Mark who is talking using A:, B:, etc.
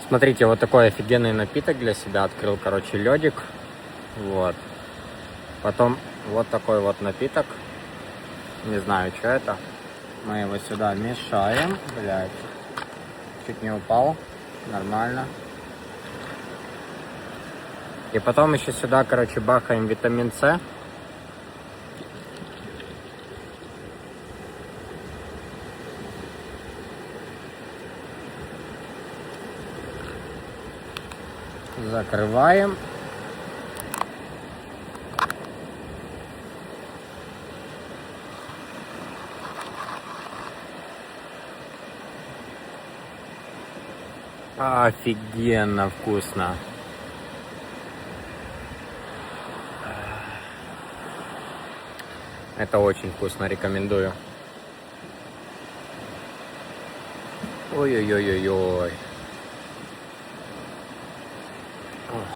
A: Смотрите, вот такой офигенный напиток для себя открыл, короче, ледик. Вот. Потом вот такой вот напиток. Не знаю, что это. Мы его сюда мешаем. Блядь. Чуть не упал. Нормально. И потом еще сюда, короче, бахаем витамин С. Закрываем. Офигенно вкусно. Это очень вкусно, рекомендую. Ой-ой-ой-ой-ой.